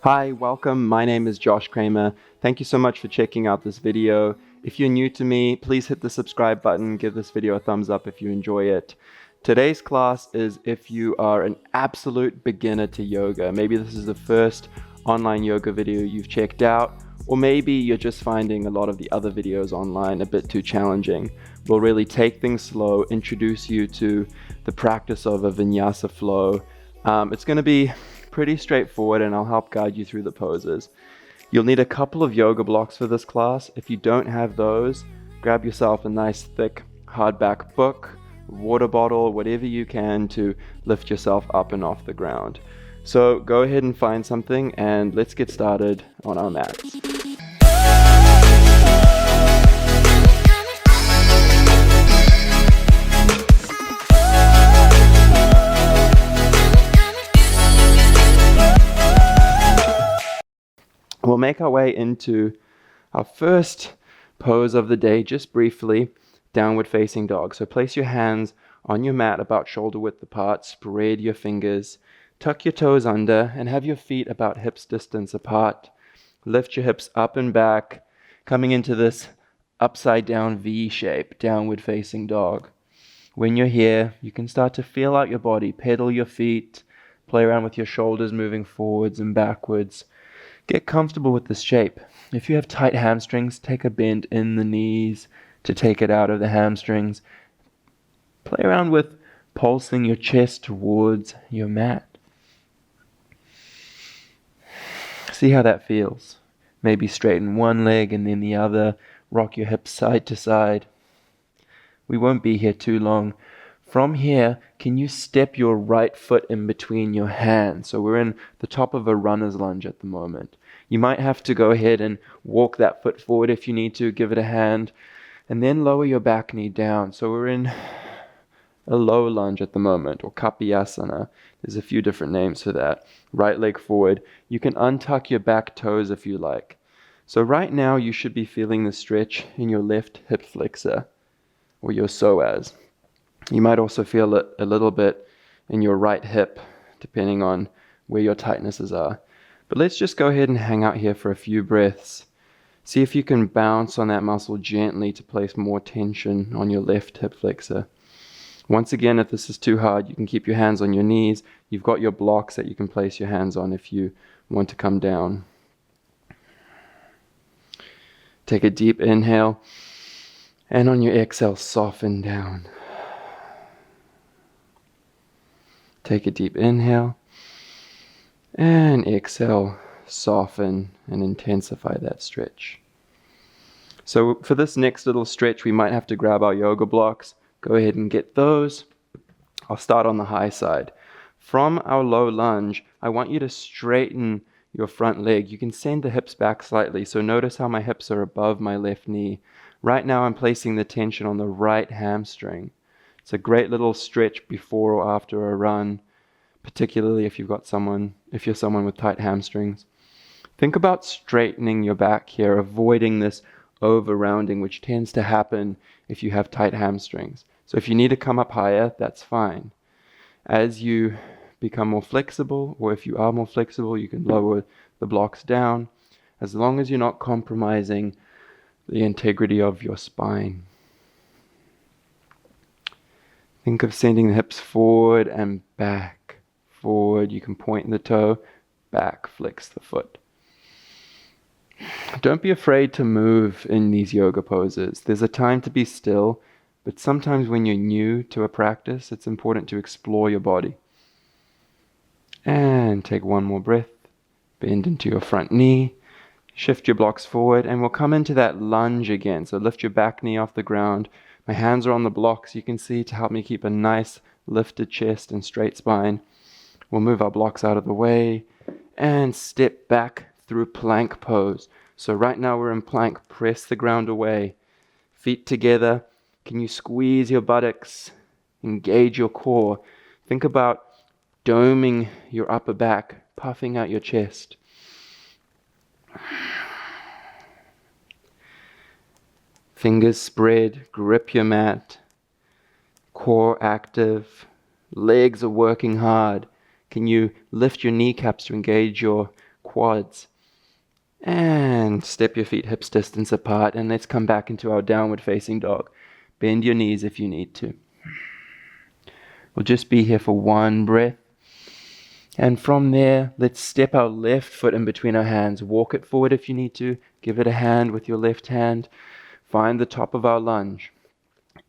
Hi, welcome. My name is Josh Kramer. Thank you so much for checking out this video. If you're new to me, please hit the subscribe button, give this video a thumbs up if you enjoy it. Today's class is if you are an absolute beginner to yoga. Maybe this is the first online yoga video you've checked out, or maybe you're just finding a lot of the other videos online a bit too challenging. We'll really take things slow, introduce you to the practice of a vinyasa flow. It's going to be pretty straightforward, and I'll help guide you through the poses. You'll need a couple of yoga blocks for this class. If you don't have those, grab yourself a nice thick hardback book, water bottle, whatever you can to lift yourself up and off the ground. So go ahead and find something and let's get started on our mats. We'll make our way into our first pose of the day, just briefly, downward facing dog. So place your hands on your mat about shoulder width apart, spread your fingers, tuck your toes under, and have your feet about hips distance apart. Lift your hips up and back, coming into this upside down V shape, downward facing dog. When you're here, you can start to feel out your body, pedal your feet, play around with your shoulders moving forwards and backwards. Get comfortable with this shape. If you have tight hamstrings, take a bend in the knees to take it out of the hamstrings. Play around with pulsing your chest towards your mat. See how that feels. Maybe straighten one leg and then the other. Rock your hips side to side. We won't be here too long. From here, can you step your right foot in between your hands? So we're in the top of a runner's lunge at the moment. You might have to go ahead and walk that foot forward if you need to, give it a hand, and then lower your back knee down. So we're in a low lunge at the moment, or kapiyasana. There's a few different names for that. Right leg forward. You can untuck your back toes if you like. So right now you should be feeling the stretch in your left hip flexor, or your psoas. You might also feel it a little bit in your right hip, depending on where your tightnesses are. But let's just go ahead and hang out here for a few breaths. See if you can bounce on that muscle gently to place more tension on your left hip flexor. Once again, if this is too hard, you can keep your hands on your knees. You've got your blocks that you can place your hands on if you want to come down. Take a deep inhale, and on your exhale, soften down. Take a deep inhale, and exhale, soften and intensify that stretch. So for this next little stretch, we might have to grab our yoga blocks. Go ahead and get those. I'll start on the high side. From our low lunge, I want you to straighten your front leg. You can send the hips back slightly. So notice how my hips are above my left knee. Right now I'm placing the tension on the right hamstring. It's a great little stretch before or after a run, particularly if you're someone with tight hamstrings. Think about straightening your back here, avoiding this over-rounding, which tends to happen if you have tight hamstrings. So if you need to come up higher, that's fine. As you become more flexible, or if you are more flexible, you can lower the blocks down, as long as you're not compromising the integrity of your spine. Think of sending the hips forward and back. Forward, you can point the toe, back, flex the foot. Don't be afraid to move in these yoga poses. There's a time to be still, but sometimes when you're new to a practice, it's important to explore your body. And take one more breath. Bend into your front knee. Shift your blocks forward, and we'll come into that lunge again. So lift your back knee off the ground. My hands are on the blocks, you can see, to help me keep a nice lifted chest and straight spine. We'll move our blocks out of the way and step back through plank pose. So right now we're in plank. Press the ground away. Feet together. Can you squeeze your buttocks? Engage your core. Think about doming your upper back, puffing out your chest. Fingers spread, grip your mat. Core active. Legs are working hard. Can you lift your kneecaps to engage your quads. And step your feet hips distance apart, and let's come back into our downward facing dog. Bend your knees if you need to. We'll just be here for one breath. And from there, let's step our left foot in between our hands. Walk it forward if you need to. Give it a hand with your left hand. Find the top of our lunge.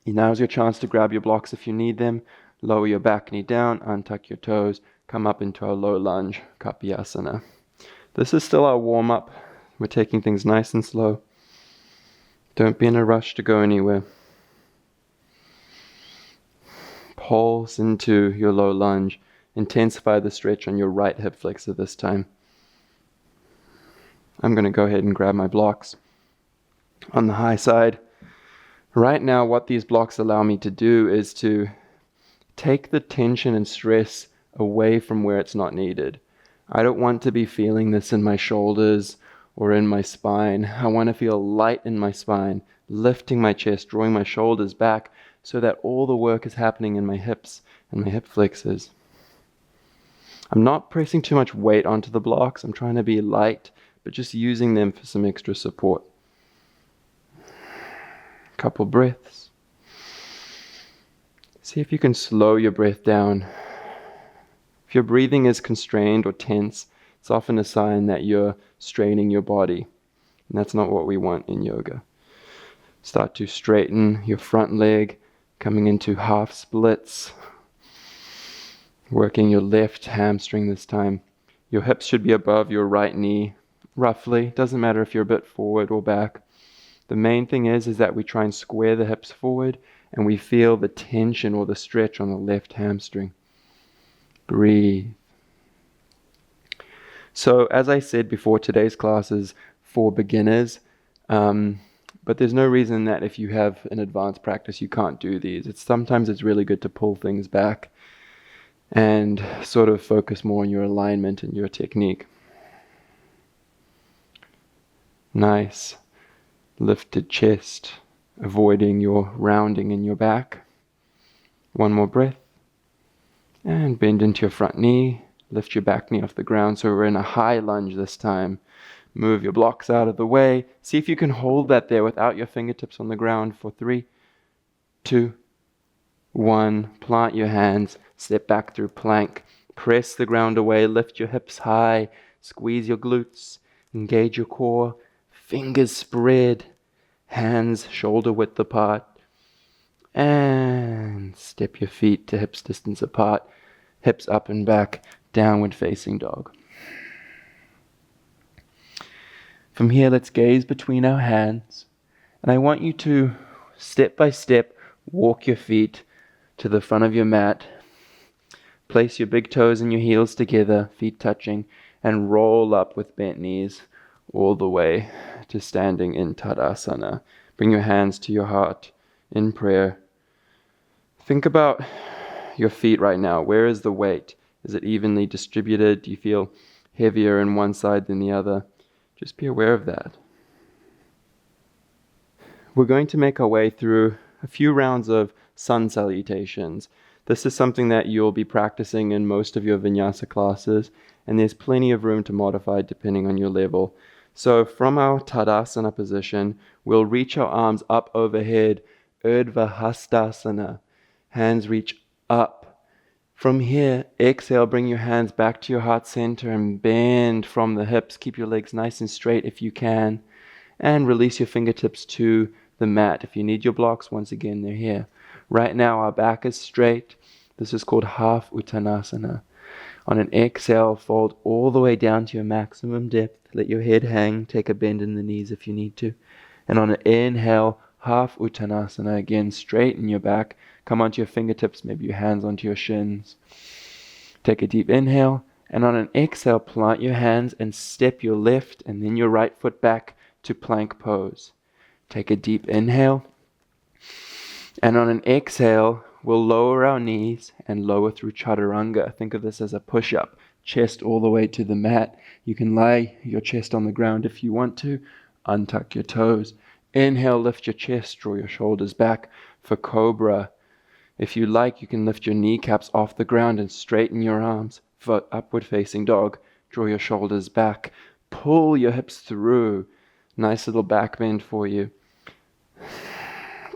Now's your chance to grab your blocks if you need them. Lower your back knee down, untuck your toes, come up into our low lunge, Kapiyasana. This is still our warm-up. We're taking things nice and slow. Don't be in a rush to go anywhere. Pulse into your low lunge. Intensify the stretch on your right hip flexor this time. I'm going to go ahead and grab my blocks on the high side. Right now, what these blocks allow me to do is to take the tension and stress away from where it's not needed. I don't want to be feeling this in my shoulders or in my spine. I want to feel light in my spine, lifting my chest, drawing my shoulders back so that all the work is happening in my hips and my hip flexors. I'm not pressing too much weight onto the blocks. I'm trying to be light, but just using them for some extra support. Couple breaths. See if you can slow your breath down. If your breathing is constrained or tense, it's often a sign that you're straining your body. And that's not what we want in yoga. Start to straighten your front leg, coming into half splits. Working your left hamstring this time. Your hips should be above your right knee, roughly. Doesn't matter if you're a bit forward or back. The main thing is that we try and square the hips forward and we feel the tension or the stretch on the left hamstring. Breathe. So as I said before, today's class is for beginners, but there's no reason that if you have an advanced practice you can't do these. Sometimes it's really good to pull things back and sort of focus more on your alignment and your technique. Nice. Lifted chest, avoiding your rounding in your back. One more breath. And bend into your front knee. Lift your back knee off the ground. So we're in a high lunge this time. Move your blocks out of the way. See if you can hold that there without your fingertips on the ground for 3, 2, 1. Plant your hands. Step back through plank. Press the ground away. Lift your hips high. Squeeze your glutes. Engage your core. Fingers spread, hands shoulder width apart, and step your feet to hips distance apart, hips up and back, downward facing dog. From here, let's gaze between our hands, and I want you to step by step walk your feet to the front of your mat. Place your big toes and your heels together, feet touching, and roll up with bent knees all the way to standing in Tadasana. Bring your hands to your heart in prayer. Think about your feet right now. Where is the weight? Is it evenly distributed? Do you feel heavier in one side than the other? Just be aware of that. We're going to make our way through a few rounds of sun salutations. This is something that you'll be practicing in most of your vinyasa classes, and there's plenty of room to modify depending on your level. So from our Tadasana position, we'll reach our arms up overhead, Urdhva Hastasana. Hands reach up. From here, exhale, bring your hands back to your heart center and bend from the hips. Keep your legs nice and straight if you can. And release your fingertips to the mat. If you need your blocks, once again, they're here. Right now, our back is straight. This is called half Uttanasana. On an exhale, fold all the way down to your maximum depth. Let your head hang. Take a bend in the knees if you need to. And on an inhale, half Uttanasana. Again, straighten your back. Come onto your fingertips, maybe your hands onto your shins. Take a deep inhale. And on an exhale, plant your hands and step your left and then your right foot back to plank pose. Take a deep inhale. And on an exhale, we'll lower our knees and lower through chaturanga. Think of this as a push-up. Chest all the way to the mat. You can lie your chest on the ground if you want to. Untuck your toes. Inhale, lift your chest, draw your shoulders back for cobra. If you like, you can lift your kneecaps off the ground and straighten your arms for upward facing dog. Draw your shoulders back. Pull your hips through. Nice little back bend for you.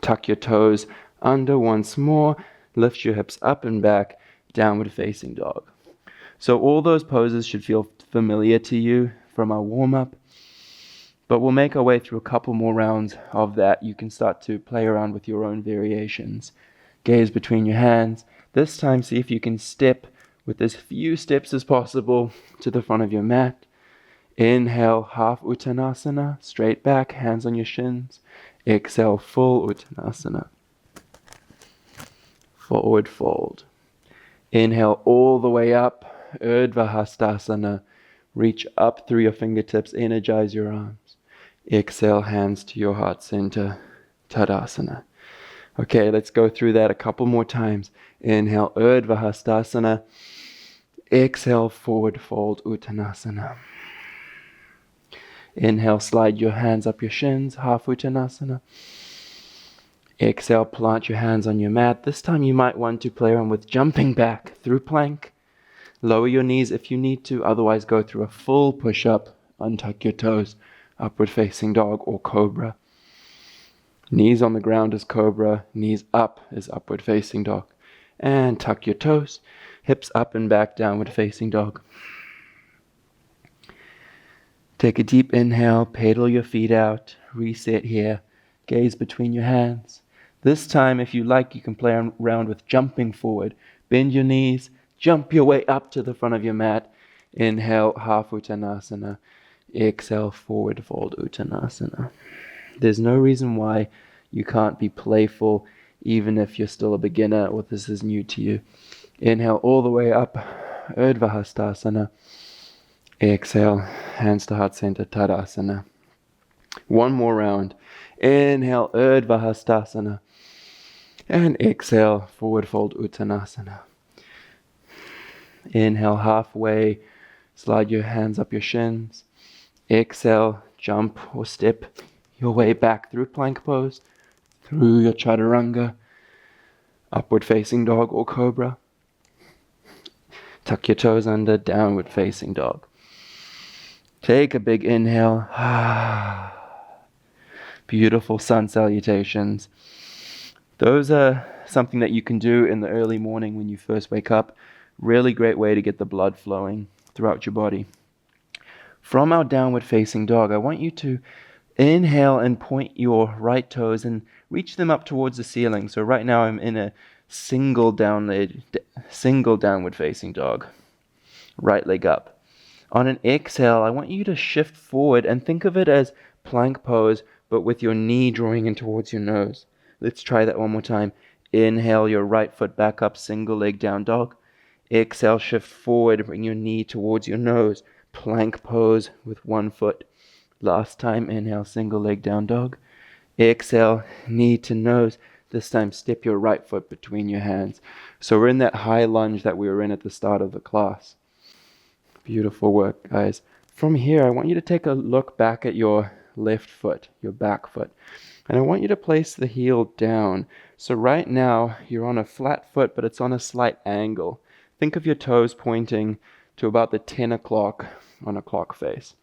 Tuck your toes under once more. Lift your hips up and back. Downward facing dog. So all those poses should feel familiar to you from our warm-up. But we'll make our way through a couple more rounds of that. You can start to play around with your own variations. Gaze between your hands. This time, see if you can step with as few steps as possible to the front of your mat. Inhale, half Uttanasana, straight back, hands on your shins. Exhale, full Uttanasana. Forward fold. Inhale all the way up, Urdhva Hastasana. Reach up through your fingertips, energize your arms. Exhale, hands to your heart center, Tadasana. Okay, let's go through that a couple more times. Inhale, Urdhva Hastasana. Exhale, forward fold, Uttanasana. Inhale, slide your hands up your shins, half Uttanasana. Exhale, plant your hands on your mat. This time you might want to play around with jumping back through plank. Lower your knees if you need to, otherwise go through a full push-up. Untuck your toes, upward facing dog or cobra. Knees on the ground is cobra, knees up is upward facing dog. And tuck your toes, hips up and back, downward facing dog. Take a deep inhale, pedal your feet out, reset here, gaze between your hands. This time, if you like, you can play around with jumping forward. Bend your knees, jump your way up to the front of your mat. Inhale, half Uttanasana. Exhale, forward fold Uttanasana. There's no reason why you can't be playful, even if you're still a beginner or this is new to you. Inhale all the way up, Urdhva Hastasana. Exhale, hands to heart center, Tadasana. One more round. Inhale, Urdhva Hastasana. And exhale, forward fold Uttanasana. Inhale halfway, slide your hands up your shins. Exhale, jump or step your way back through plank pose, through your chaturanga, upward facing dog or cobra. Tuck your toes under, downward facing dog. Take a big inhale. Beautiful sun salutations. Those are something that you can do in the early morning when you first wake up. Really great way to get the blood flowing throughout your body. From our downward facing dog, I want you to inhale and point your right toes and reach them up towards the ceiling. So right now I'm in a single downward facing dog. Right leg up. On an exhale, I want you to shift forward and think of it as plank pose, but with your knee drawing in towards your nose. Let's try that one more time. Inhale your right foot back up, single leg down dog. Exhale, shift forward, bring your knee towards your nose. Plank pose with one foot. Last time, inhale, single leg down dog. Exhale, knee to nose. This time, step your right foot between your hands. So we're in that high lunge that we were in at the start of the class. Beautiful work, guys. From here, I want you to take a look back at your left foot, your back foot. And I want you to place the heel down. So right now, you're on a flat foot, but it's on a slight angle. Think of your toes pointing to about the 10 o'clock on a clock face.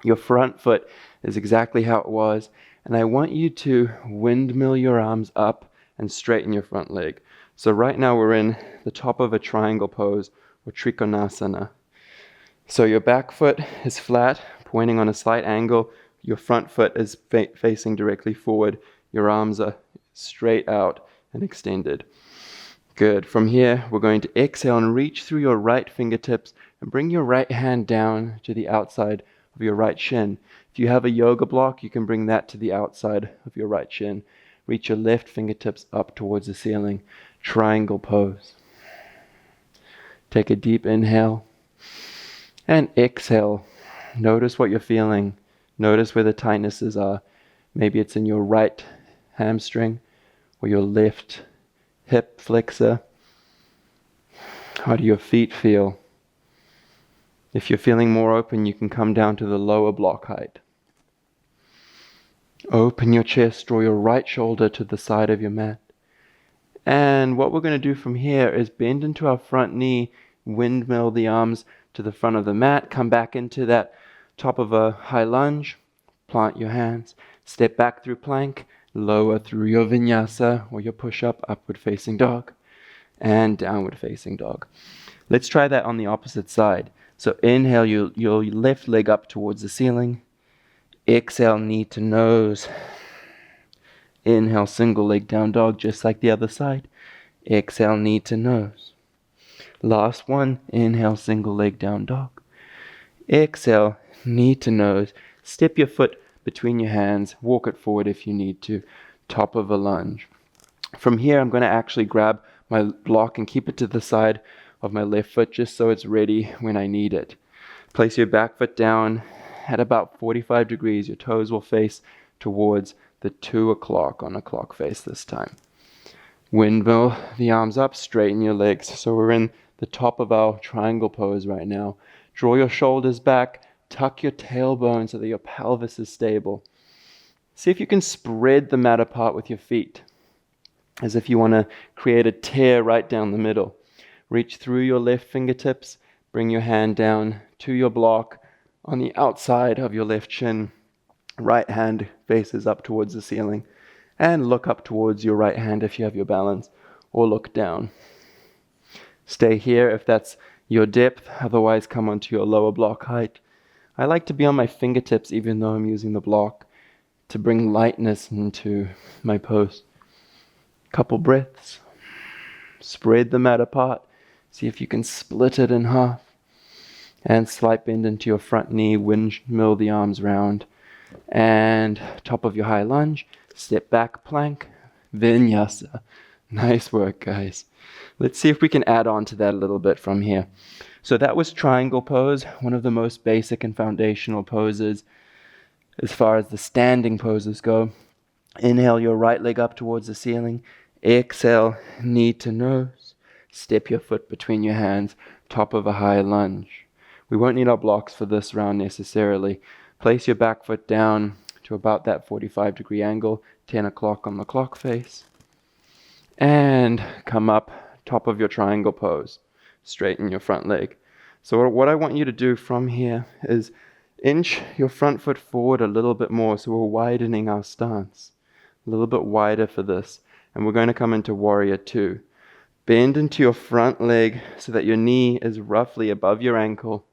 Your front foot is exactly how it was. And I want you to windmill your arms up and straighten your front leg. So right now, we're in the top of a triangle pose, or Trikonasana. So your back foot is flat, pointing on a slight angle. Your front foot is facing directly forward. Your arms are straight out and extended. Good. From here, we're going to exhale and reach through your right fingertips and bring your right hand down to the outside of your right shin. If you have a yoga block, you can bring that to the outside of your right shin. Reach your left fingertips up towards the ceiling. Triangle pose. Take a deep inhale. And exhale. Notice what you're feeling. Notice where the tightnesses are. Maybe it's in your right hamstring or your left hip flexor. How do your feet feel? If you're feeling more open, you can come down to the lower block height. Open your chest, draw your right shoulder to the side of your mat. And what we're going to do from here is bend into our front knee, windmill the arms to the front of the mat. Come back into that top of a high lunge. Plant your hands. Step back through plank. Lower through your vinyasa or your push-up, upward facing dog, and downward facing dog. Let's try that on the opposite side. So inhale your left leg up towards the ceiling. Exhale, knee to nose. Inhale, single leg down dog, just like the other side. Exhale, knee to nose. Last one, inhale, single leg down dog. Exhale, knee to nose. Step your foot between your hands, walk it forward if you need to, top of a lunge. From here, I'm going to actually grab my block and keep it to the side of my left foot just so it's ready when I need it. Place your back foot down at about 45 degrees. Your toes will face towards the 2 o'clock on a clock face this time. Windmill the arms up, straighten your legs. So we're in the top of our triangle pose right now. Draw your shoulders back, tuck your tailbone so that your pelvis is stable. See if you can spread the mat apart with your feet, as if you want to create a tear right down the middle. Reach through your left fingertips, bring your hand down to your block on the outside of your left shin. Right hand faces up towards the ceiling, and look up towards your right hand if you have your balance, or look down. Stay here if that's your depth, otherwise come onto your lower block height. I like to be on my fingertips even though I'm using the block to bring lightness into my pose. Couple breaths. Spread the mat apart. See if you can split it in half. And slight bend into your front knee, windmill the arms round. And top of your high lunge, step back plank, vinyasa. Nice work, guys. Let's see if we can add on to that a little bit from here. So that was triangle pose, one of the most basic and foundational poses as far as the standing poses go. Inhale your right leg up towards the ceiling. Exhale, knee to nose. Step your foot between your hands, top of a high lunge. We won't need our blocks for this round necessarily. Place your back foot down to about that 45-degree angle, 10 o'clock on the clock face. And come up, top of your triangle pose. Straighten your front leg. So what I want you to do from here is inch your front foot forward a little bit more, so we're widening our stance. A little bit wider for this. And we're going to come into warrior 2. Bend into your front leg so that your knee is roughly above your ankle.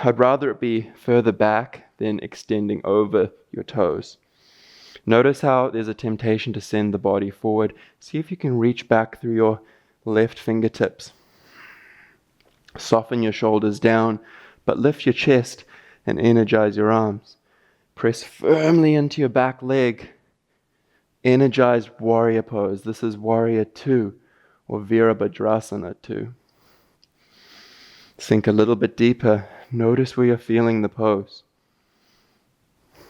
I'd rather it be further back than extending over your toes. Notice how there's a temptation to send the body forward. See if you can reach back through your left fingertips. Soften your shoulders down, but lift your chest and energize your arms. Press firmly into your back leg. Energize warrior pose. This is warrior 2 or Virabhadrasana 2. Sink a little bit deeper. Notice where you're feeling the pose.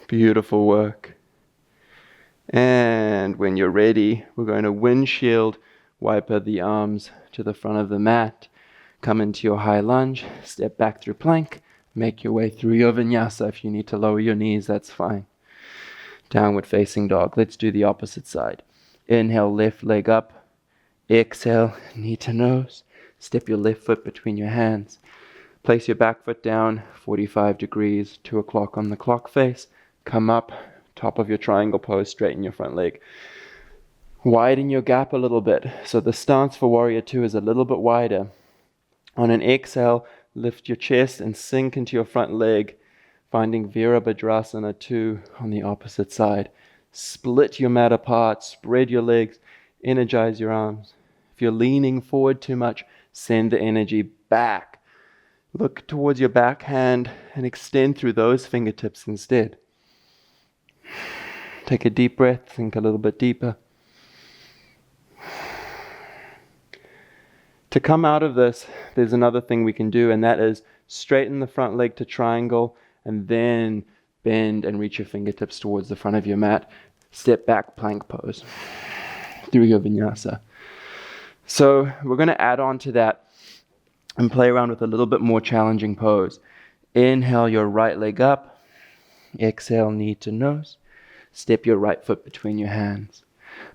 Beautiful work. And when you're ready, we're going to windshield wiper the arms to the front of the mat. Come into your high lunge, step back through plank, make your way through your vinyasa. If you need to lower your knees, that's fine. Downward facing dog. Let's do the opposite side. Inhale, left leg up. Exhale, knee to nose. Step your left foot between your hands. Place your back foot down, 45 degrees, 2 o'clock on the clock face. Come up, top of your triangle pose, straighten your front leg. Widen your gap a little bit. So the stance for warrior 2 is a little bit wider. On an exhale, lift your chest and sink into your front leg, finding Virabhadrasana 2 on the opposite side. Split your mat apart, spread your legs, energize your arms. If you're leaning forward too much, send the energy back. Look towards your back hand and extend through those fingertips instead. Take a deep breath, think a little bit deeper. To come out of this, there's another thing we can do, and that is straighten the front leg to triangle and then bend and reach your fingertips towards the front of your mat. Step back plank pose through your vinyasa. So we're going to add on to that and play around with a little bit more challenging pose. Inhale your right leg up. Exhale, knee to nose. Step your right foot between your hands.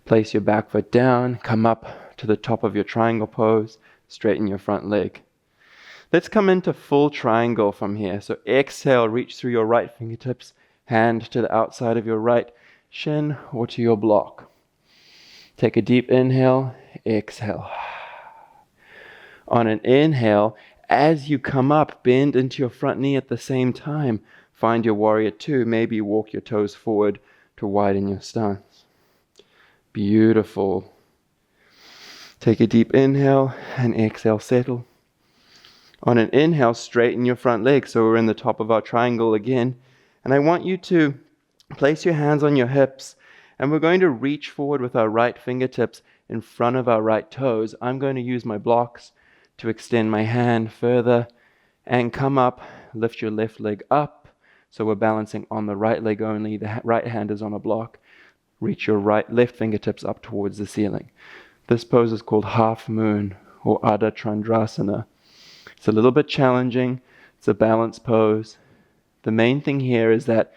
Place your back foot down. Come up to the top of your triangle pose. Straighten your front leg. Let's come into full triangle from here. So exhale, reach through your right fingertips, hand to the outside of your right shin or to your block. Take a deep inhale, exhale. On an inhale, as you come up, bend into your front knee at the same time. Find your warrior two. Maybe walk your toes forward to widen your stance. Beautiful. Take a deep inhale and exhale, settle. On an inhale, straighten your front leg. So we're in the top of our triangle again. And I want you to place your hands on your hips. And we're going to reach forward with our right fingertips in front of our right toes. I'm going to use my blocks to extend my hand further and come up, lift your left leg up. So we're balancing on the right leg only. The right hand is on a block. Reach your left fingertips up towards the ceiling. This pose is called half moon or Ardha Chandrasana. It's a little bit challenging. It's a balance pose. The main thing here is that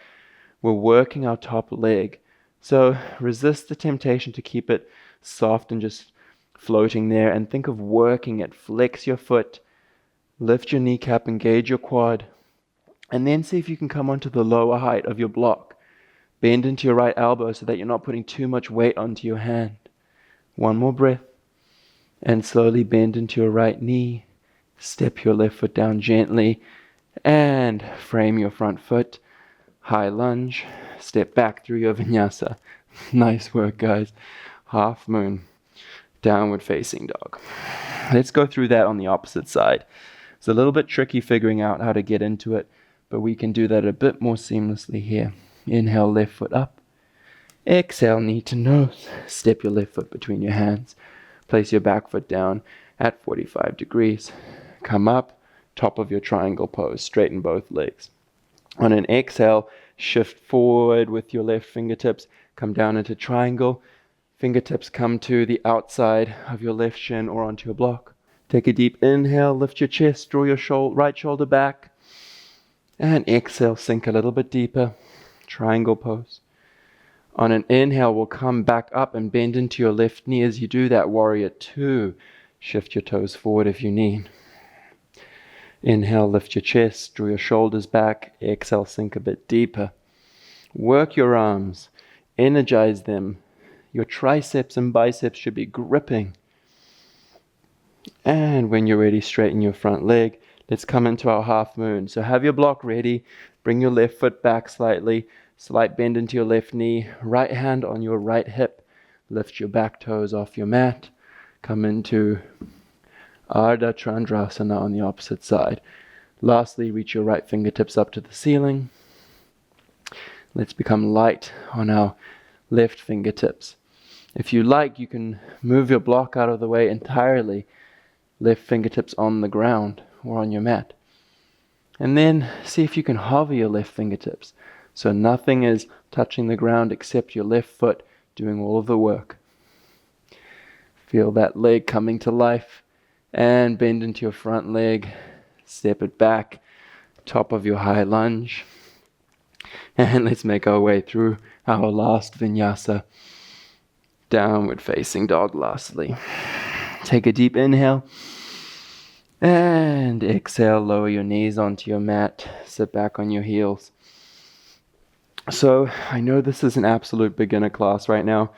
we're working our top leg. So resist the temptation to keep it soft and just floating there, and think of working it. Flex your foot, lift your kneecap, engage your quad, and then see if you can come onto the lower height of your block. Bend into your right elbow so that you're not putting too much weight onto your hand. One more breath, and slowly bend into your right knee. Step your left foot down gently, and frame your front foot. High lunge, step back through your vinyasa. Nice work, guys. Half moon. Downward facing dog. Let's go through that on the opposite side. It's a little bit tricky figuring out how to get into it, but we can do that a bit more seamlessly here. Inhale, left foot up. Exhale, knee to nose. Step your left foot between your hands. Place your back foot down at 45 degrees. Come up, top of your triangle pose. Straighten both legs. On an exhale, shift forward with your left fingertips. Come down into triangle. Fingertips come to the outside of your left shin or onto your block. Take a deep inhale, lift your chest, draw your right shoulder back. And exhale, sink a little bit deeper. Triangle pose. On an inhale, we'll come back up and bend into your left knee. As you do that, warrior two. Shift your toes forward if you need. Inhale, lift your chest, draw your shoulders back. Exhale, sink a bit deeper. Work your arms. Energize them. Your triceps and biceps should be gripping. And when you're ready, straighten your front leg. Let's come into our half moon. So have your block ready. Bring your left foot back slightly. Slight bend into your left knee. Right hand on your right hip. Lift your back toes off your mat. Come into Ardha Chandrasana on the opposite side. Lastly, reach your right fingertips up to the ceiling. Let's become light on our left fingertips. If you like, you can move your block out of the way entirely. Left fingertips on the ground or on your mat. And then see if you can hover your left fingertips. So nothing is touching the ground except your left foot doing all of the work. Feel that leg coming to life. And bend into your front leg. Step it back. Top of your high lunge. And let's make our way through our last vinyasa. Downward facing dog lastly. Take a deep inhale. And exhale, lower your knees onto your mat. Sit back on your heels. So I know this is an absolute beginner class right now,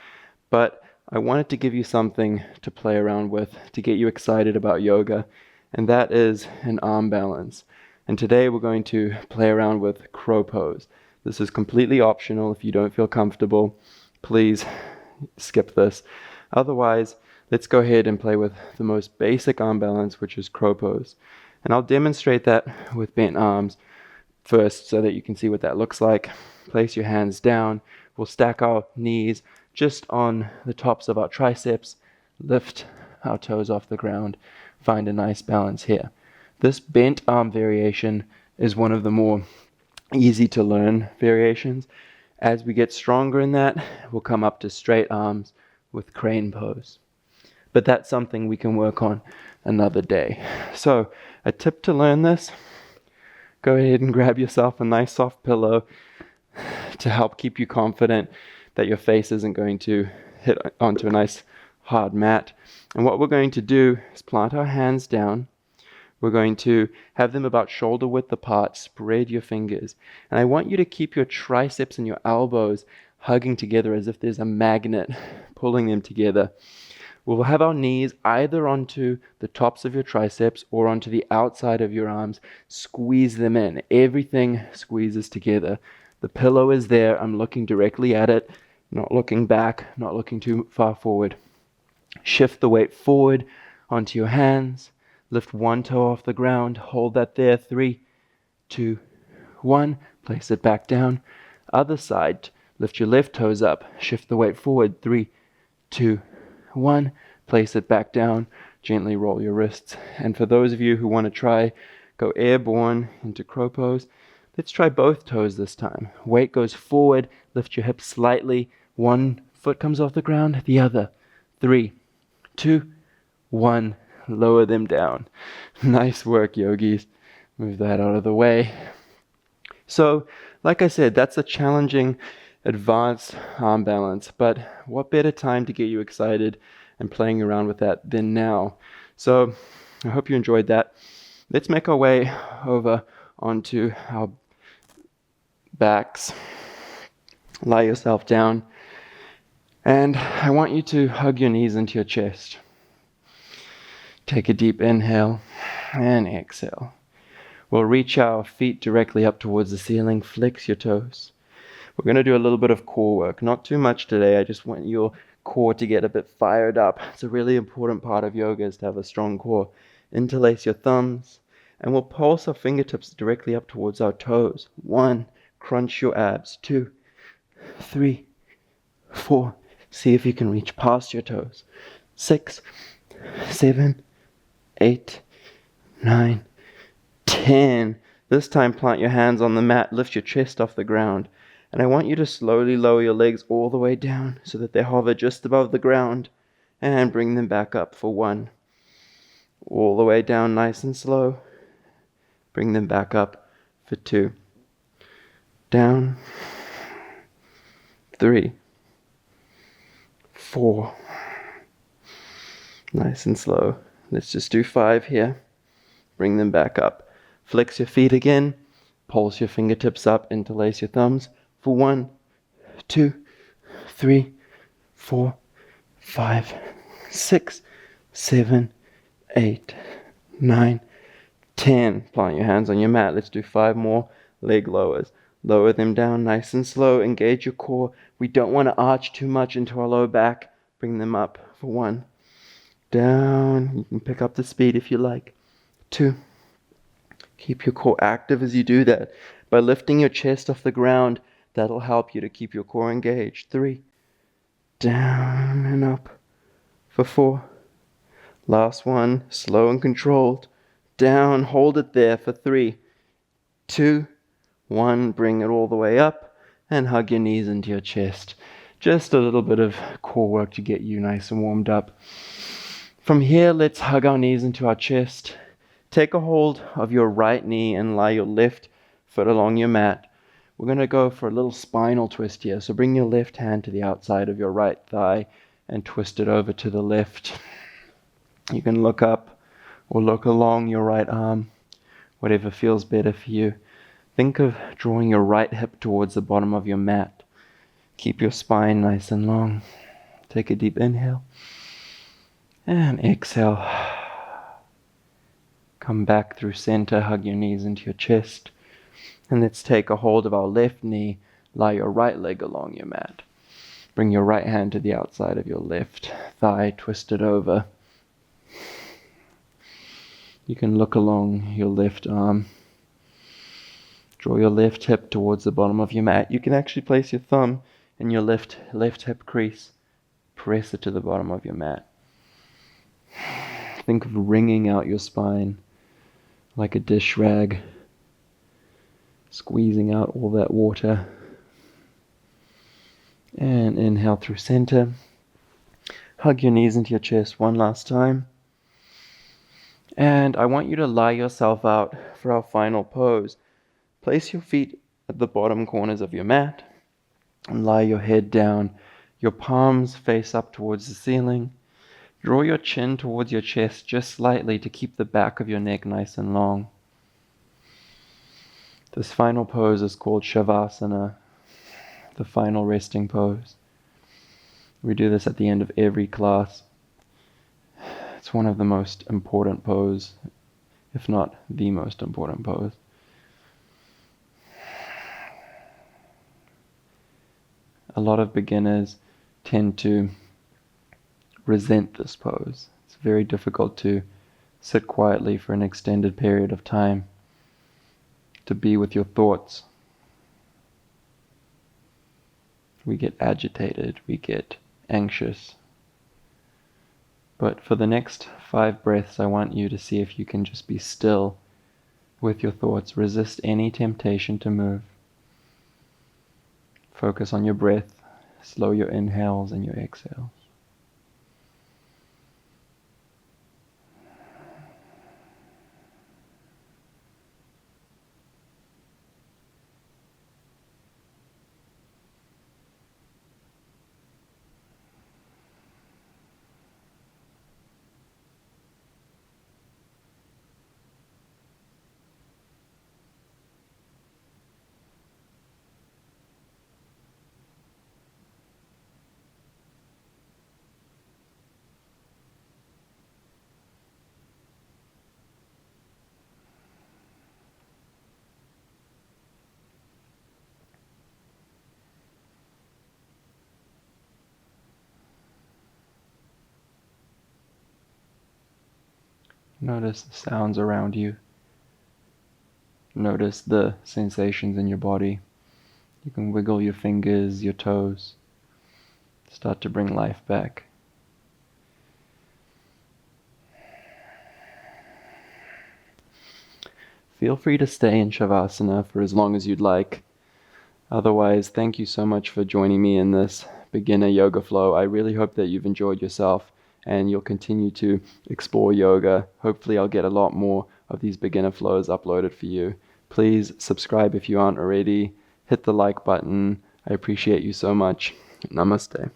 but I wanted to give you something to play around with, to get you excited about yoga, and that is an arm balance. And today we're going to play around with crow pose. This is completely optional. If you don't feel comfortable, please skip this. Otherwise, let's go ahead and play with the most basic arm balance, which is crow pose. And I'll demonstrate that with bent arms first so that you can see what that looks like. Place your hands down. We'll stack our knees just on the tops of our triceps. Lift our toes off the ground. Find a nice balance here. This bent arm variation is one of the more easy to learn variations. As we get stronger in that, we'll come up to straight arms with crane pose. But that's something we can work on another day. So a tip to learn this, go ahead and grab yourself a nice soft pillow to help keep you confident that your face isn't going to hit onto a nice hard mat. And what we're going to do is plant our hands down, We're going to have them about shoulder width apart. Spread your fingers. And I want you to keep your triceps and your elbows hugging together as if there's a magnet pulling them together. We'll have our knees either onto the tops of your triceps or onto the outside of your arms. Squeeze them in. Everything squeezes together. The pillow is there. I'm looking directly at it, not looking back, not looking too far forward. Shift the weight forward onto your hands. Lift one toe off the ground. Hold that there. 3, 2, 1. Place it back down. Other side. Lift your left toes up. Shift the weight forward. 3, 2, 1. Place it back down. Gently roll your wrists. And for those of you who want to try, go airborne into crow pose. Let's try both toes this time. Weight goes forward. Lift your hips slightly. One foot comes off the ground. The other. 3, 2, 1. Lower them down. Nice work, yogis. Move that out of the way. So, like I said, that's a challenging advanced arm balance, but what better time to get you excited and playing around with that than now? So, I hope you enjoyed that. Let's make our way over onto our backs. Lie yourself down. And I want you to hug your knees into your chest. Take a deep inhale and exhale. We'll reach our feet directly up towards the ceiling. Flex your toes. We're going to do a little bit of core work. Not too much today. I just want your core to get a bit fired up. It's a really important part of yoga is to have a strong core. Interlace your thumbs. And we'll pulse our fingertips directly up towards our toes. 1. Crunch your abs. 2, 3, 4. See if you can reach past your toes. 6, 7, 8, 9, 10. This time plant your hands on the mat, lift your chest off the ground. And I want you to slowly lower your legs all the way down so that they hover just above the ground. And bring them back up for 1. All the way down nice and slow. Bring them back up for 2. Down. 3, 4. Nice and slow. Let's just do 5 here. Bring them back up. Flex your feet again. Pulse your fingertips up. Interlace your thumbs for 1, 2, 3, 4, 5, 6, 7, 8, 9, 10. Plant your hands on your mat. Let's do 5 more leg lowers. Lower them down nice and slow. Engage your core. We don't want to arch too much into our low back. Bring them up for 1. Down. You can pick up the speed if you like. 2. Keep your core active as you do that. By lifting your chest off the ground, that'll help you to keep your core engaged. 3. Down and up for 4. Last one. Slow and controlled. Down. Hold it there for 3, 2, 1. Bring it all the way up and hug your knees into your chest. Just a little bit of core work to get you nice and warmed up. From here, let's hug our knees into our chest. Take a hold of your right knee and lie your left foot along your mat. We're going to go for a little spinal twist here. So bring your left hand to the outside of your right thigh and twist it over to the left. You can look up or look along your right arm, whatever feels better for you. Think of drawing your right hip towards the bottom of your mat. Keep your spine nice and long. Take a deep inhale and exhale. Come back through center, hug your knees into your chest. And let's take a hold of our left knee, lie your right leg along your mat. Bring your right hand to the outside of your left thigh, twist it over. You can look along your left arm. Draw your left hip towards the bottom of your mat. You can actually place your thumb in your left hip crease. Press it to the bottom of your mat. Think of wringing out your spine like a dish rag, squeezing out all that water. And inhale through center. Hug your knees into your chest one last time. And I want you to lie yourself out for our final pose. Place your feet at the bottom corners of your mat and lie your head down. Your palms face up towards the ceiling. Draw your chin towards your chest just slightly to keep the back of your neck nice and long. This final pose is called Shavasana, the final resting pose. We do this at the end of every class. It's one of the most important poses, if not the most important pose. A lot of beginners tend to resent this pose. It's very difficult to sit quietly for an extended period of time, to be with your thoughts. We get agitated, we get anxious. But for the next 5 breaths, I want you to see if you can just be still with your thoughts. Resist any temptation to move. Focus on your breath. Slow your inhales and your exhales. Notice the sounds around you. Notice the sensations in your body. You can wiggle your fingers, your toes. Start to bring life back. Feel free to stay in Shavasana for as long as you'd like. Otherwise, thank you so much for joining me in this beginner yoga flow. I really hope that you've enjoyed yourself and you'll continue to explore yoga. Hopefully I'll get a lot more of these beginner flows uploaded for you. Please subscribe if you aren't already. Hit the like button. I appreciate you so much. Namaste.